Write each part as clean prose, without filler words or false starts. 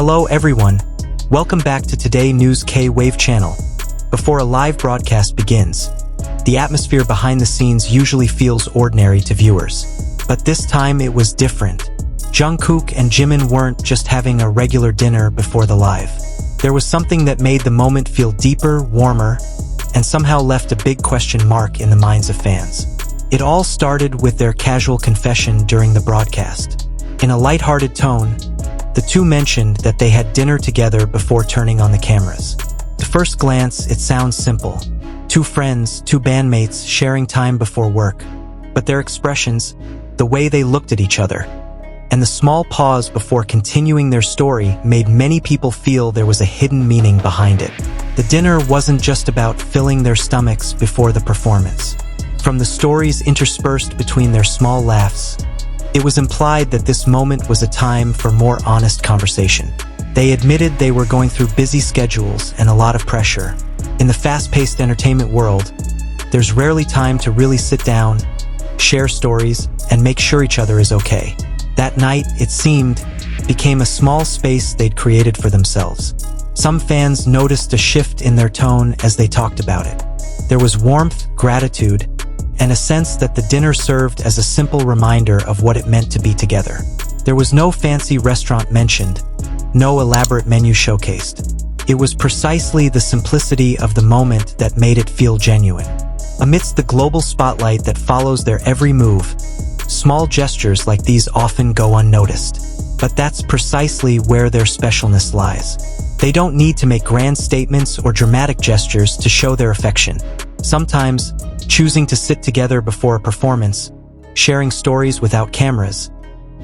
Hello everyone, welcome back to Today News K-Wave channel. Before a live broadcast begins, the atmosphere behind the scenes usually feels ordinary to viewers. But this time it was different. Jungkook and Jimin weren't just having a regular dinner before the live. There was something that made the moment feel deeper, warmer, and somehow left a big question mark in the minds of fans. It all started with their casual confession during the broadcast. In a lighthearted tone, the two mentioned that they had dinner together before turning on the cameras. At first glance, it sounds simple. Two friends, two bandmates sharing time before work. But their expressions, the way they looked at each other, and the small pause before continuing their story made many people feel there was a hidden meaning behind it. The dinner wasn't just about filling their stomachs before the performance. From the stories interspersed between their small laughs, it was implied that this moment was a time for more honest conversation. They admitted they were going through busy schedules and a lot of pressure. In the fast-paced entertainment world, there's rarely time to really sit down, share stories, and make sure each other is okay. That night, it seemed, became a small space they'd created for themselves. Some fans noticed a shift in their tone as they talked about it. There was warmth, gratitude, and a sense that the dinner served as a simple reminder of what it meant to be together. There was no fancy restaurant mentioned, no elaborate menu showcased. It was precisely the simplicity of the moment that made it feel genuine. Amidst the global spotlight that follows their every move, small gestures like these often go unnoticed. But that's precisely where their specialness lies. They don't need to make grand statements or dramatic gestures to show their affection. Sometimes, choosing to sit together before a performance, sharing stories without cameras,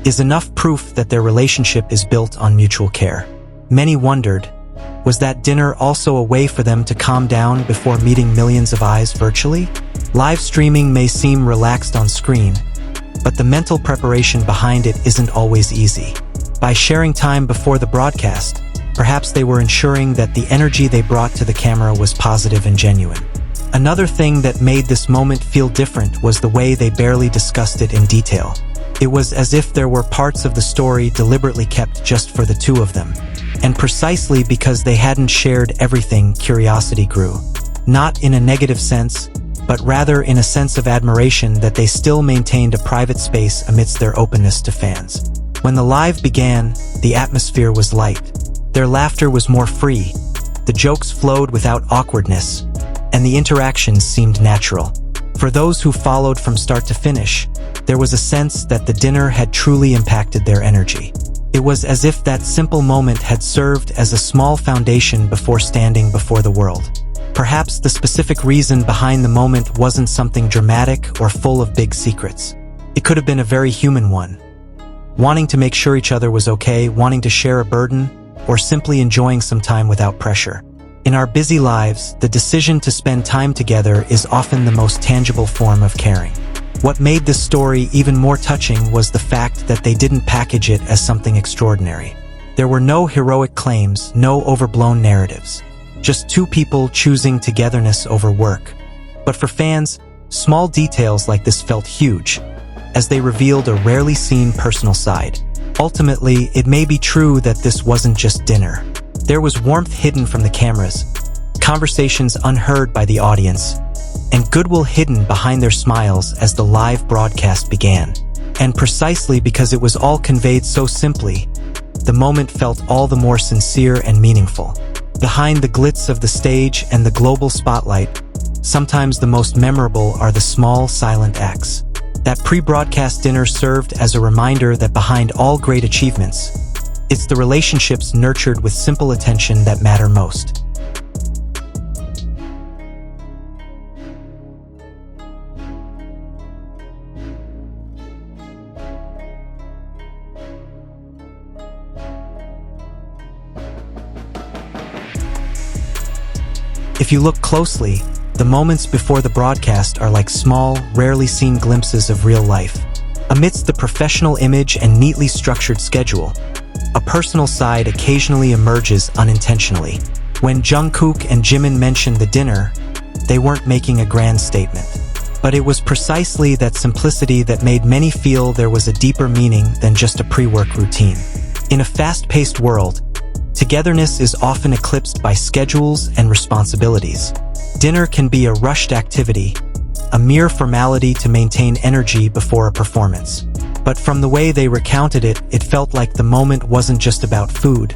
is enough proof that their relationship is built on mutual care. Many wondered, was that dinner also a way for them to calm down before meeting millions of eyes virtually? Live streaming may seem relaxed on screen, but the mental preparation behind it isn't always easy. By sharing time before the broadcast, perhaps they were ensuring that the energy they brought to the camera was positive and genuine. Another thing that made this moment feel different was the way they barely discussed it in detail. It was as if there were parts of the story deliberately kept just for the two of them. And precisely because they hadn't shared everything, curiosity grew. Not in a negative sense, but rather in a sense of admiration that they still maintained a private space amidst their openness to fans. When the live began, the atmosphere was light. Their laughter was more free. The jokes flowed without awkwardness, and the interactions seemed natural. For those who followed from start to finish, there was a sense that the dinner had truly impacted their energy. It was as if that simple moment had served as a small foundation before standing before the world. Perhaps the specific reason behind the moment wasn't something dramatic or full of big secrets. It could have been a very human one. Wanting to make sure each other was okay, wanting to share a burden, or simply enjoying some time without pressure. In our busy lives, the decision to spend time together is often the most tangible form of caring. What made this story even more touching was the fact that they didn't package it as something extraordinary. There were no heroic claims, no overblown narratives. Just two people choosing togetherness over work. But for fans, small details like this felt huge, as they revealed a rarely seen personal side. Ultimately, it may be true that this wasn't just dinner. There was warmth hidden from the cameras, conversations unheard by the audience, and goodwill hidden behind their smiles as the live broadcast began. And precisely because it was all conveyed so simply, the moment felt all the more sincere and meaningful. Behind the glitz of the stage and the global spotlight, sometimes the most memorable are the small, silent acts. That pre-broadcast dinner served as a reminder that behind all great achievements, it's the relationships nurtured with simple attention that matter most. If you look closely, the moments before the broadcast are like small, rarely seen glimpses of real life. Amidst the professional image and neatly structured schedule, a personal side occasionally emerges unintentionally. When Jungkook and Jimin mentioned the dinner, they weren't making a grand statement. But it was precisely that simplicity that made many feel there was a deeper meaning than just a pre-work routine. In a fast-paced world, Togetherness is often eclipsed by schedules and responsibilities. Dinner can be a rushed activity, a mere formality to maintain energy before a performance. But from the way they recounted it, it felt like the moment wasn't just about food,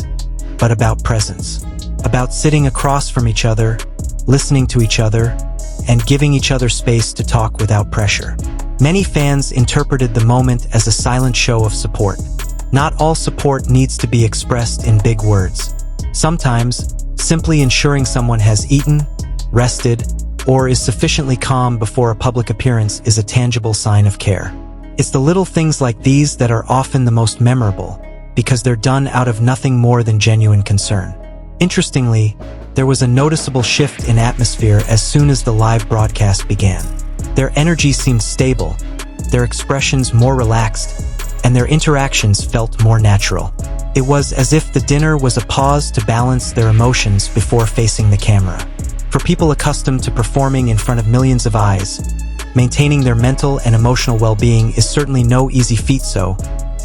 but about presence. About sitting across from each other, listening to each other, and giving each other space to talk without pressure. Many fans interpreted the moment as a silent show of support. Not all support needs to be expressed in big words. Sometimes, simply ensuring someone has eaten, rested, or is sufficiently calm before a public appearance is a tangible sign of care. It's the little things like these that are often the most memorable, because they're done out of nothing more than genuine concern. Interestingly, there was a noticeable shift in atmosphere as soon as the live broadcast began. Their energy seemed stable, their expressions more relaxed, and their interactions felt more natural. It was as if the dinner was a pause to balance their emotions before facing the camera. For people accustomed to performing in front of millions of eyes, maintaining their mental and emotional well-being is certainly no easy feat, so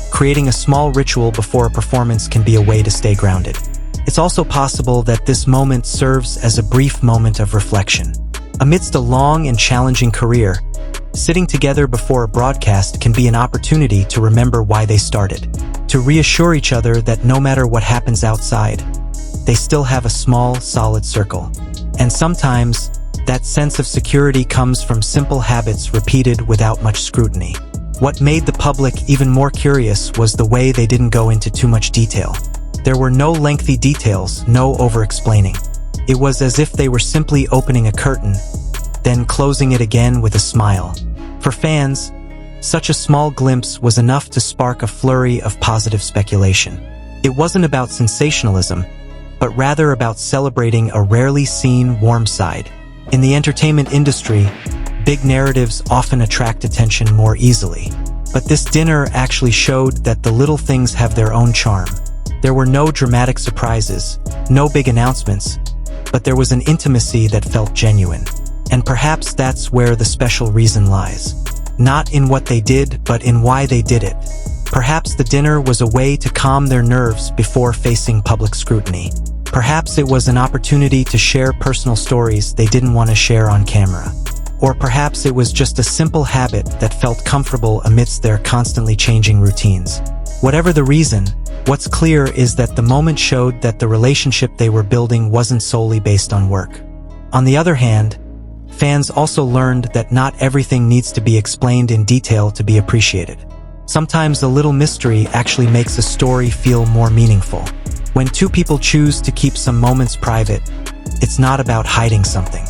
creating a small ritual before a performance can be a way to stay grounded. It's also possible that this moment serves as a brief moment of reflection. Amidst a long and challenging career, sitting together before a broadcast can be an opportunity to remember why they started, to reassure each other that no matter what happens outside, they still have a small, solid circle. And sometimes, that sense of security comes from simple habits repeated without much scrutiny. What made the public even more curious was the way they didn't go into too much detail. There were no lengthy details, no over-explaining. It was as if they were simply opening a curtain, then closing it again with a smile. For fans, such a small glimpse was enough to spark a flurry of positive speculation. It wasn't about sensationalism, but rather about celebrating a rarely seen warm side. In the entertainment industry, big narratives often attract attention more easily. But this dinner actually showed that the little things have their own charm. There were no dramatic surprises, no big announcements, but there was an intimacy that felt genuine. And perhaps that's where the special reason lies. Not in what they did, but in why they did it. Perhaps the dinner was a way to calm their nerves before facing public scrutiny. Perhaps it was an opportunity to share personal stories they didn't want to share on camera. Or perhaps it was just a simple habit that felt comfortable amidst their constantly changing routines. Whatever the reason, what's clear is that the moment showed that the relationship they were building wasn't solely based on work. On the other hand, fans also learned that not everything needs to be explained in detail to be appreciated. Sometimes a little mystery actually makes a story feel more meaningful. When two people choose to keep some moments private, it's not about hiding something.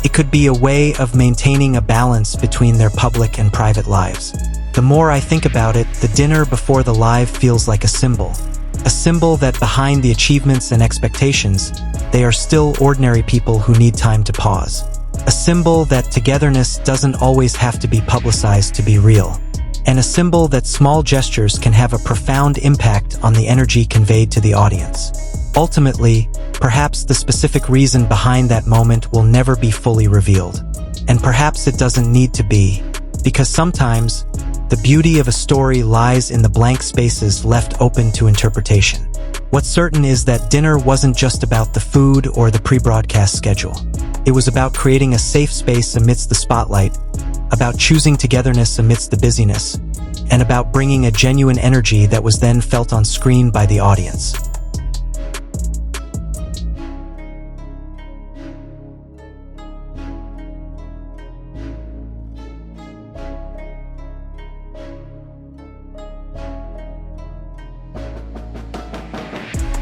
It could be a way of maintaining a balance between their public and private lives. The more I think about it, the dinner before the live feels like a symbol. A symbol that behind the achievements and expectations, they are still ordinary people who need time to pause. A symbol that togetherness doesn't always have to be publicized to be real. And a symbol that small gestures can have a profound impact on the energy conveyed to the audience. Ultimately, perhaps the specific reason behind that moment will never be fully revealed. And perhaps it doesn't need to be, because sometimes, the beauty of a story lies in the blank spaces left open to interpretation. What's certain is that dinner wasn't just about the food or the pre-broadcast schedule. It was about creating a safe space amidst the spotlight, about choosing togetherness amidst the busyness, and about bringing a genuine energy that was then felt on screen by the audience.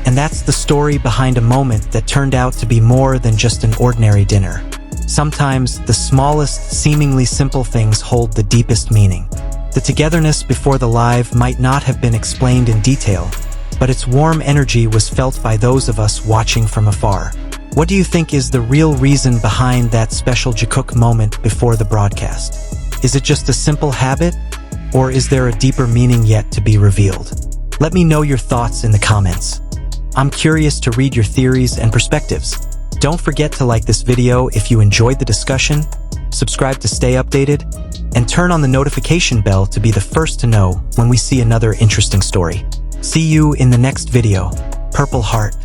And that's the story behind a moment that turned out to be more than just an ordinary dinner. Sometimes, the smallest, seemingly simple things hold the deepest meaning. The togetherness before the live might not have been explained in detail, but its warm energy was felt by those of us watching from afar. What do you think is the real reason behind that special JIKOOK moment before the broadcast? Is it just a simple habit, or is there a deeper meaning yet to be revealed? Let me know your thoughts in the comments. I'm curious to read your theories and perspectives. Don't forget to like this video if you enjoyed the discussion, subscribe to stay updated, and turn on the notification bell to be the first to know when we see another interesting story. See you in the next video. Purple Heart.